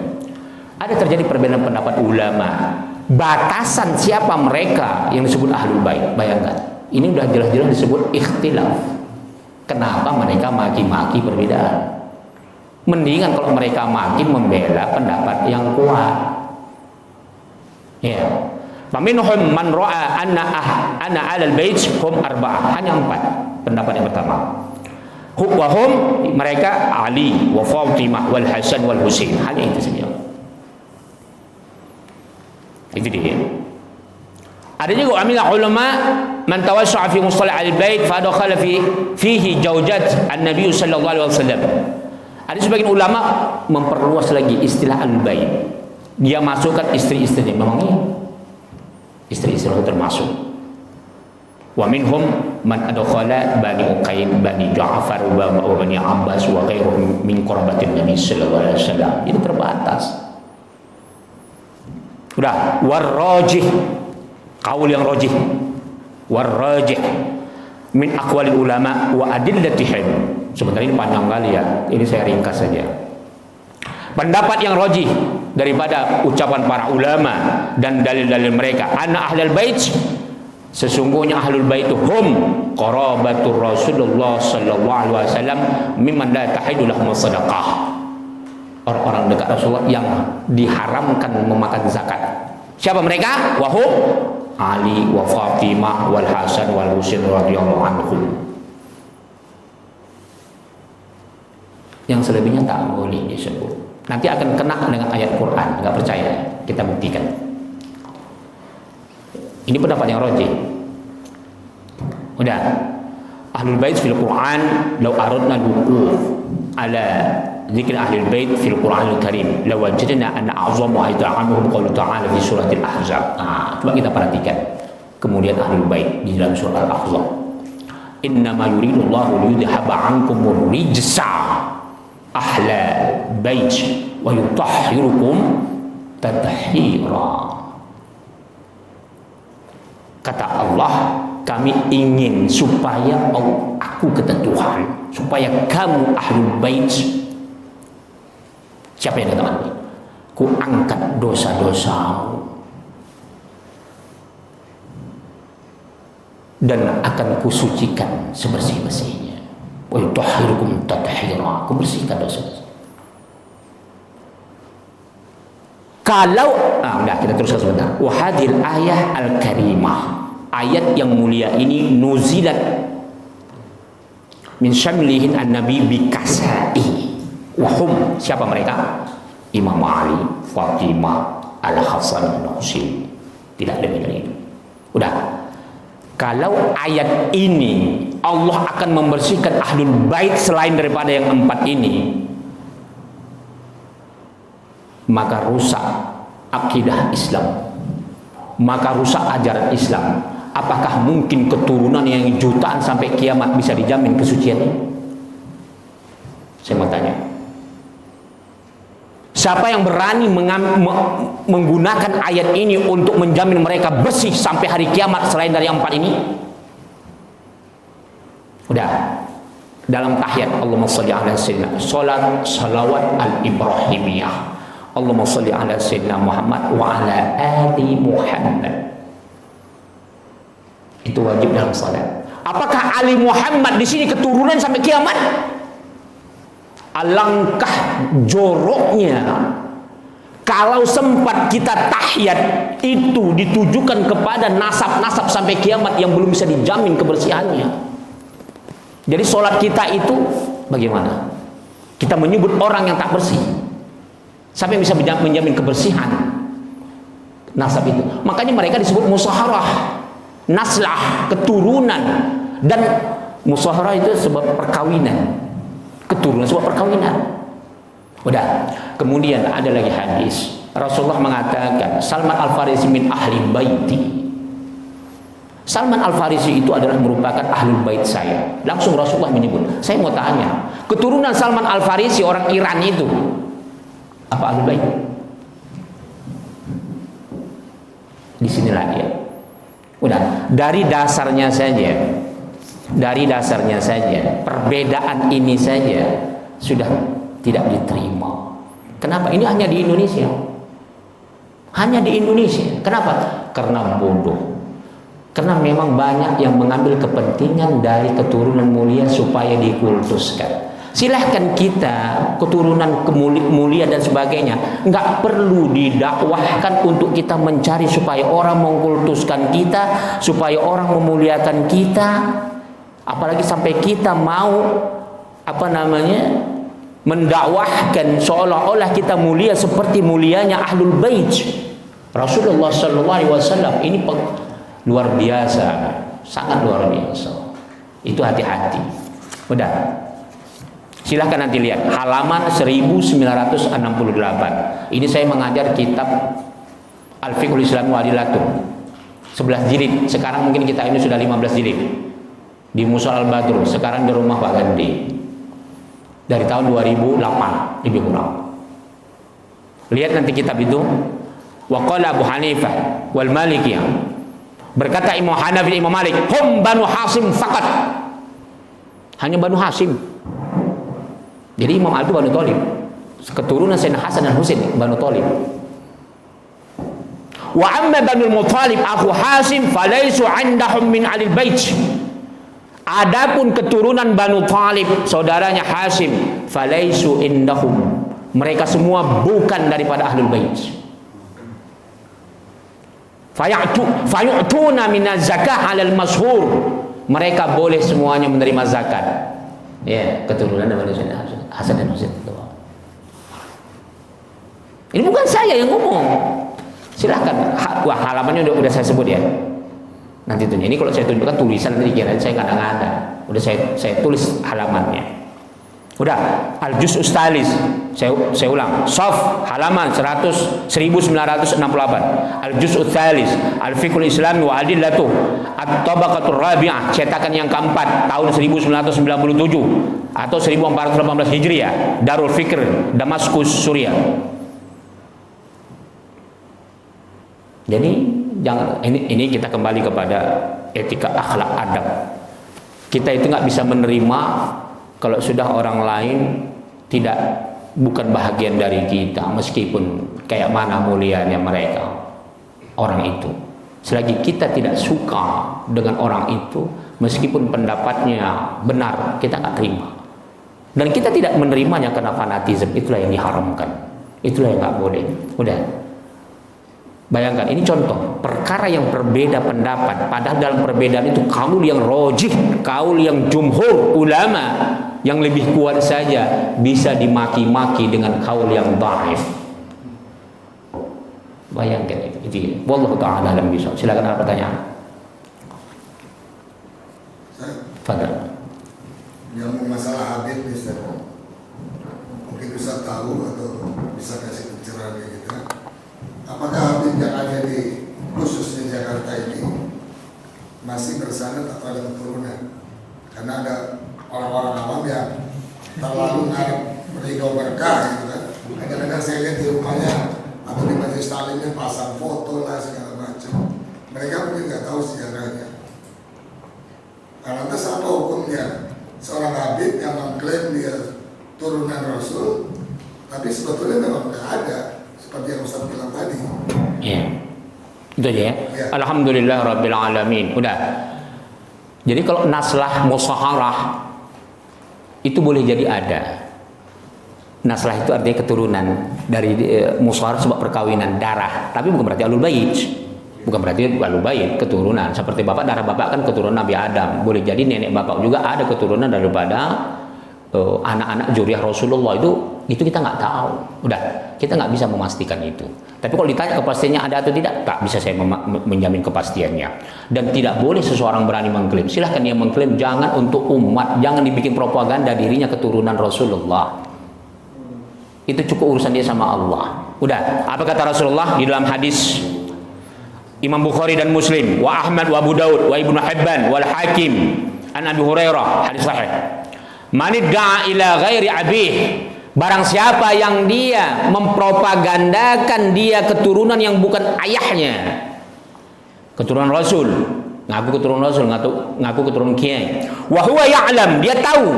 Ada terjadi perbedaan pendapat ulama batasan siapa mereka yang disebut ahlul bait. Bayangkan, ini udah jelas-jelas disebut ikhtilaf. Kenapa mereka maki-maki perbedaan? Mendingan kalau mereka maki membela pendapat yang kuat. Ya. Faminhum man ra'a anna 'alal bait hum arba'ah, hanya 4 pendapat yang pertama. Hum mereka Ali wa Fatimah wal Hasan wal Husain, hanya itu saja. Itu dia. Ada juga ulama man tawassa'a fi mustalah al-bait fa dakhala fihi zawjat an-nabi sallallahu alaihi wasallam. Ada sebagian ulama memperluas lagi istilah al-bait. Dia masukkan istri-istrinya, memang iya. Istri-istri itu termasuk. Wa minhum man adkhala Bani Uqail, Bani Ja'far wa Bani Abbas wa ghairuhum min qarabatin Nabi sallallahu alaihi wasallam. Itu terbatas. Udah, warrajih, qaul yang rajih. Warrajih min aqwalil ulama wa adillatihim. Sebenarnya ini panjang kali ya. Ini saya ringkas saja. Pendapat yang rajih daripada ucapan para ulama dan dalil-dalil mereka, anna ahlul bait, sesungguhnya ahlul bait hum qarabatur Rasulullah sallallahu alaihi wasallam mimman la tahidu lahum sadaqah. Orang-orang dekat Rasulullah yang diharamkan memakan zakat. Siapa mereka? Wahum Ali wa Fatimah wal Hasan wal Husain radhiyallahu anhum. Yang selebihnya tak boleh disebut. Nanti akan kena dengan ayat Quran. Enggak percaya, kita buktikan. Ini pendapat yang rajih. Udah, ahlul bait fil Quran law aradna al-wuquf ala dzikr ahlul bait fil Quranil Karim lawajadna anna a'zamu ayatihim qaulu ta'ala fi surat al-Ahzab. Coba kita perhatikan. Kemudian ahlul bait di dalam surah al-Ahzab. Innama yuridullahu liyudhhaba 'ankumur rijsa ahla bait wa yutahhirukum tathira. Kata Allah, kami ingin supaya aku kata Tuhan, supaya kamu ahlul bait. Siapa yang katakan? Ku angkat dosa-dosamu dan akan kusucikan sebersih-bersihnya. Wa yutahhirukum tathira, aku bersihkan dosa-dosa. Kalau udah kita teruskan sebentar. Wa hadhil ayah al-karimah, ayat yang mulia ini nuzilat min syamlihin an-nabi bikasai wahum, siapa mereka? Imam Ali, Fatimah, Al-Hasan, Al-Husain. Tidak lebih dari itu. Udah. Kalau ayat ini Allah akan membersihkan ahlul bait selain daripada yang 4 ini, maka rusak akidah Islam, maka rusak ajaran Islam. Apakah mungkin keturunan yang jutaan sampai kiamat bisa dijamin kesuciannya? Saya mau tanya, siapa yang berani menggunakan ayat ini untuk menjamin mereka bersih sampai hari kiamat selain dari 4 ini? Udah, dalam tahiyat Allahumma sholli ala sayyidina, salat salawat al-ibrahimiyah, Allahumma sholli ala sayyidina Muhammad wa ala ali Muhammad, itu wajib dalam salat. Apakah ali Muhammad di sini keturunan sampai kiamat? Alangkah joroknya kalau sempat kita tahiyat itu ditujukan kepada nasab-nasab sampai kiamat yang belum bisa dijamin kebersihannya. Jadi sholat kita itu bagaimana? Kita menyebut orang yang tak bersih sampai bisa menjamin kebersihan nasab itu. Makanya mereka disebut musaharah, naslah, keturunan. Dan musaharah itu sebab perkawinan, keturunan sebab perkawinan. Udah. Kemudian ada lagi hadis Rasulullah mengatakan Salman Al-Farisi min ahli baiti. Salman Al-Farisi itu adalah merupakan ahlul bait saya. Langsung Rasulullah menyebut. Saya mau tanya, keturunan Salman Al-Farisi orang Iran itu apa ahlul bait? Di sinilah dia. Udah, dari dasarnya saja, perbedaan ini saja sudah tidak diterima. Kenapa? Ini hanya di Indonesia. Hanya di Indonesia. Kenapa? Karena bodoh. Karena memang banyak yang mengambil kepentingan dari keturunan mulia supaya dikultuskan. Silahkan kita keturunan mulia dan sebagainya, nggak perlu didakwahkan untuk kita mencari supaya orang mengkultuskan kita, supaya orang memuliakan kita. Apalagi sampai kita mau mendakwahkan seolah-olah kita mulia seperti mulianya ahlul bait Rasulullah SAW. Ini luar biasa, sangat luar biasa. Itu hati-hati. Udah, silahkan nanti lihat halaman 1968. Ini saya mengajar kitab Al-Fiqhul Islam wa Adilatun 11 jilid. Sekarang mungkin kita ini sudah 15 jilid di Mushal Al-Badrul, sekarang di rumah Pak Gandhi dari tahun 2008 lebih kurang. Lihat nanti kitab itu. Wa qala Abu Hanifah wal Malikiyah, berkata Imam Hanafi dan Imam Malik, hum Banu Hasim fakat, hanya Banu Hasim. Jadi Imam Ali itu Banu Thalib, keturunan Sayyidina Hasan dan Husain, Banu Thalib. Wa amma Banu Muthalib akhu Hasim falaisu indahum min alil bait. Adapun keturunan Banu Thalib, saudaranya Hasim, falaisu indahum, mereka semua bukan daripada ahlul bait. Fayu'tuna minaz zakah 'alal mashhur, mereka boleh semuanya menerima zakat. Ya, keturunan dari Hasan dan Husain itu. Ini bukan saya yang ngomong. Silahkan. Wah, halamannya udah saya sebut ya. Nanti tunjuk. Ini kalau saya tunjukkan tulisan nanti dikira saya kadang-kadang. Udah saya tulis halamannya. Udah, Al-Juz' Ustalis. Saya ulang. Shaf halaman 1968. Al-Juz' Ustalis, Al-Fiqhul Islami wa Adillatuh, At-Tabaqatur Rabi'ah, cetakan yang keempat tahun 1997 atau 1418 Hijriah, Darul Fikr, Damaskus, Suriah. Jadi jangan, ini kita kembali kepada etika akhlak adab. Kita itu nggak bisa menerima kalau sudah orang lain bukan bahagian dari kita, meskipun kayak mana mulianya mereka, orang itu. Selagi kita tidak suka dengan orang itu, meskipun pendapatnya benar, kita nggak terima. Dan kita tidak menerimanya karena fanatisme. Itulah yang diharamkan, itulah yang nggak boleh. Udah. Bayangkan, ini contoh perkara yang berbeda pendapat, padahal dalam perbedaan itu kaul yang rojih, kaul yang jumhur ulama yang lebih kuat saja bisa dimaki-maki dengan kaul yang dhaif. Bayangkan itu. Wallahu ta'ala alam bisawab. Silakan ada pertanyaan. Fadal. Yang masalah Habib Ustaz, mungkin bisa tahu atau bisa kasih pencerahan kita. Apakah Habib yang ada di khusus di Jakarta ini masih bersanad atau ada keturunan? Karena ada orang-orang awam yang terlalu ngarep ridho berkah gitu kan. Kadang-kadang saya lihat di rumahnya atau di majelis taklimnya pasang foto lah segala macam. Mereka mungkin nggak tahu sejarahnya. Nah, lantas apa hukumnya seorang Habib yang mengklaim dia turunan Rasul, tapi sebetulnya memang nggak ada, seperti yang Ustaz bilang tadi. Iya. Itu aja ya. Ya. Alhamdulillah rabbil alamin. Udah. Jadi kalau naslah musaharah itu boleh jadi ada. Naslah itu artinya keturunan dari musaharah sebab perkawinan darah, tapi bukan berarti alul bait. Bukan berarti alul bait, keturunan. Seperti bapak, darah bapak kan keturunan Nabi Adam. Boleh jadi nenek bapak juga ada keturunan daripada anak-anak zuriyah Rasulullah. Itu kita nggak tahu. Udah, kita nggak bisa memastikan itu. Tapi kalau ditanya kepastiannya ada atau tidak, tak bisa saya menjamin kepastiannya. Dan tidak boleh seseorang berani mengklaim. Silahkan dia mengklaim, jangan untuk umat, jangan dibikin propaganda dirinya keturunan Rasulullah. Itu cukup urusan dia sama Allah. Udah, apa kata Rasulullah di dalam hadis Imam Bukhari dan Muslim, wa Ahmad wa Abu Daud wa Ibnu Hibban wal Hakim an Abi Hurairah, hadis sahih. Man idda'a ila ghairi abih, barang siapa yang dia mempropagandakan dia keturunan yang bukan ayahnya, keturunan Rasul, ngaku keturunan Rasul, ngaku keturunan kiai, wa huwa ya'lam, dia tahu,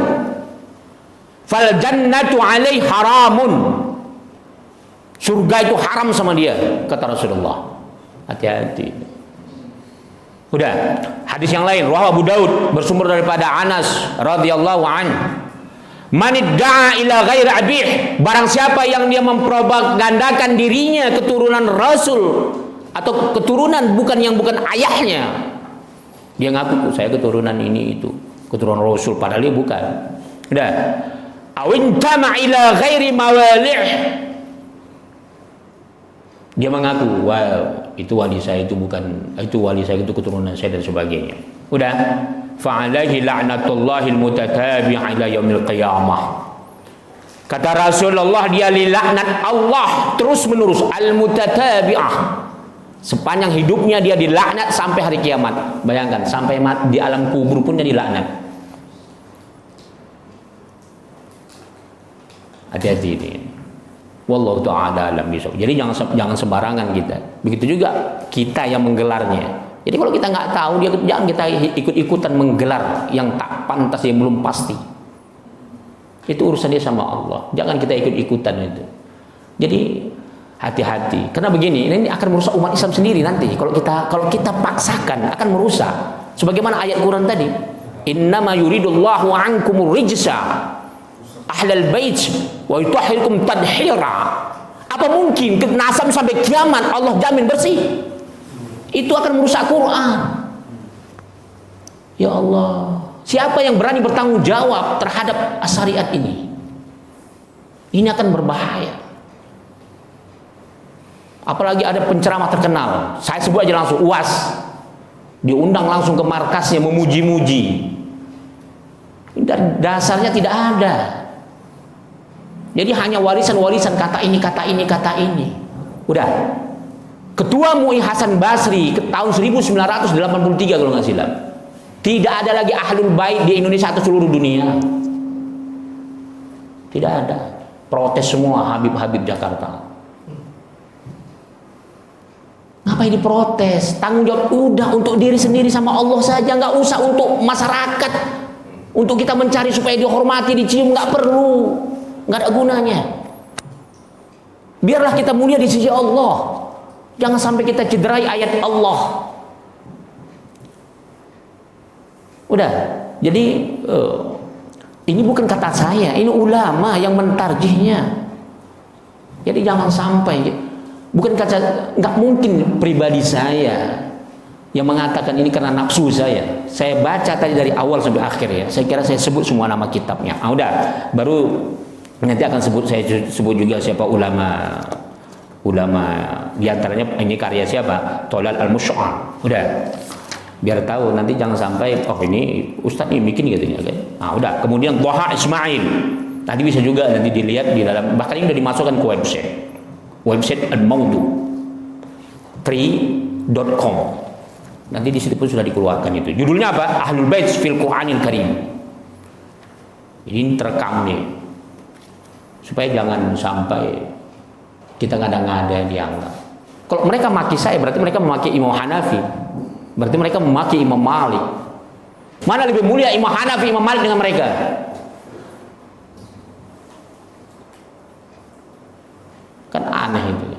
fal jannatu alaihi haramun, surga itu haram sama dia, kata Rasulullah. Hati-hati. Udah, hadis yang lain, riwayat Abu Daud bersumber daripada Anas radhiyallahu anhu. Man idda'a ila ghairi abih, barang siapa yang dia mempropagandakan dirinya keturunan Rasul atau keturunan bukan ayahnya. Dia ngaku saya keturunan ini itu, keturunan Rasul padahal dia bukan. Udah. Awin tama ila ghairi mawali', dia mengaku, wah itu wali saya itu bukan, itu wali saya itu keturunan saya dan sebagainya. Udah, fa'alaihi la'natullahil mutatabi'a ila yaumil qiyamah. Kata Rasulullah, dia dilaknat Allah terus menerus, al mutatabi'ah. Sepanjang hidupnya dia dilaknat sampai hari kiamat. Bayangkan, sampai di alam kubur pun dia dilaknat. Hati-hati ini. Wallahu ta'ala alam bisawab. Jadi jangan sembarangan kita. Begitu juga kita yang menggelarnya. Jadi kalau kita nggak tahu, jangan kita ikut-ikutan menggelar yang tak pantas, yang belum pasti. Itu urusan dia sama Allah. Jangan kita ikut-ikutan itu. Jadi hati-hati. Karena begini, ini akan merusak umat Islam sendiri nanti. Kalau kita paksakan akan merusak. Sebagaimana ayat Quran tadi, innama yuridullahu ankumur rijsa ahlal bait wa yutahhirukum tadhira. Apa mungkin nasab sampai kiamat Allah jamin bersih? Itu akan merusak Quran. Ya Allah, siapa yang berani bertanggung jawab terhadap syariat ini? Ini akan berbahaya. Apalagi ada penceramah terkenal, saya sebut aja langsung, UAS, diundang langsung ke markasnya memuji-muji. Dasarnya tidak ada. Jadi hanya warisan-warisan kata ini. Udah. Ketua MUI Hasan Basri ke tahun 1983 kalau nggak silap. Tidak ada lagi ahlul bait di Indonesia atau seluruh dunia. Tidak ada. Protes semua Habib-habib Jakarta. Ngapain diprotes? Tanggung jawab udah untuk diri sendiri sama Allah saja, nggak usah untuk masyarakat. Untuk kita mencari supaya dihormati, dicium, nggak perlu. Nggak ada gunanya. Biarlah kita mulia di sisi Allah. Jangan sampai kita cederai ayat Allah. Udah. Jadi ini bukan kata saya, ini ulama yang mentarjihnya. Jadi jangan sampai Bukan kaca, nggak mungkin pribadi saya yang mengatakan ini karena nafsu saya. Saya baca tadi dari awal sampai akhir ya. Saya kira saya sebut semua nama kitabnya. Udah, baru nanti akan saya sebut juga siapa ulama diantaranya ini karya siapa? Tolal Al-Musy'ar. Udah, biar tahu nanti jangan sampai oh ini Ustadz ini bikin gitu ya kan. Nah, udah. Kemudian Thaha Ismail. Tadi bisa juga nanti dilihat di dalam, bahkan ini sudah dimasukkan ke website almaudu3.com. Nanti di situ pun sudah dikeluarkan itu. Judulnya apa? Ahlul Bait fil Qur'anil Karim. Ini terekam nih. Supaya jangan sampai kita ngada-ngada dianggap. Kalau mereka maki saya berarti mereka memaki Imam Hanafi. Berarti mereka memaki Imam Malik. Mana lebih mulia Imam Hanafi, Imam Malik dengan mereka? Kan aneh itu.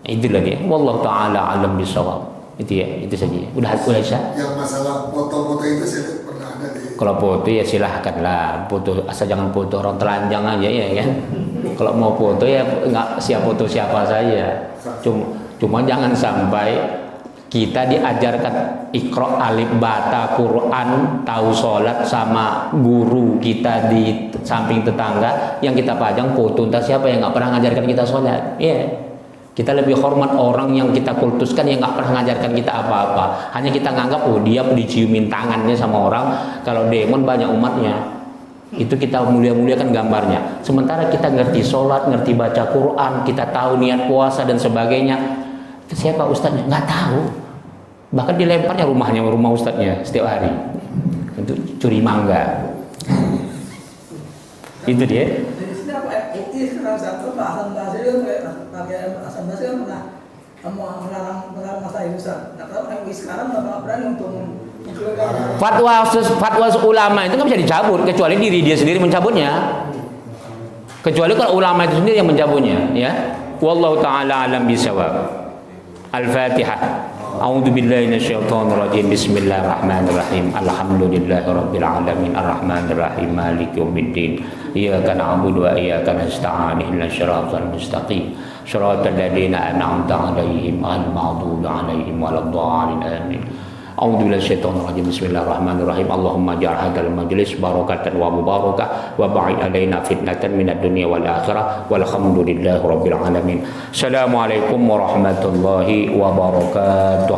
Itulah dia. Wallahu taala alam bisawab. Itu ya, itu saja. Udah Aisyah. Yang masalah foto-foto itu saya pernah ada di. Kalau foto ya silahkanlah, foto asal jangan foto orang telanjang aja ya kan. Kalau mau foto ya nggak foto siapa saja. Cuma jangan sampai kita diajarkan Iqra alif bata Quran, tahu sholat sama guru kita di samping tetangga yang kita pajang foto, entah siapa yang nggak pernah ngajarkan kita sholat. Kita lebih hormat orang yang kita kultuskan yang nggak pernah ngajarkan kita apa-apa. Hanya kita nganggap oh dia diciumin tangannya sama orang. Kalau demon banyak umatnya, itu kita mulia-muliakan gambarnya. Sementara kita ngerti sholat, ngerti baca Quran, kita tahu niat puasa dan sebagainya. Siapa ustadznya? Nggak tahu. Bahkan dilemparnya rumah ustadznya setiap hari untuk curi mangga. Itu dia. Di sini apa MUI sekarang satu Pak Hasan Basri kan pakai Hasan Basri kan pernah melarang masa Ustaz. Nggak tahu MUI sekarang nggak berani untuk fatwa ulama itu nggak bisa dicabut kecuali diri dia sendiri mencabutnya. Kecuali kalau ulama itu sendiri yang mencabutnya, ya. Wallahu taala alam bisawab. Al-Fatihah. A'udzu billahi minasyaitonir rajim. Bismillahirrahmanirrahim. Alhamdulillahirabbil alamin arrahmanir rahim maliki yaumiddin. Iyyaka na'budu wa iyyaka nasta'in. Ihdinas siratal mustaqim. Shiratal ladzina an'amta 'alaihim ghairil maghdubi 'alaihim waladdallin. Amin. A'udzu billahi minasyaitonir rajim. Bismillahirrahmanirrahim. Allahumma ja'al hadzal majlis barakatan wa mubarakah wa ba'id alaina fitnatan minad dunya wal akhirah walhamdulillahi rabbil alamin. Assalamualaikum warahmatullahi wabarakatuh.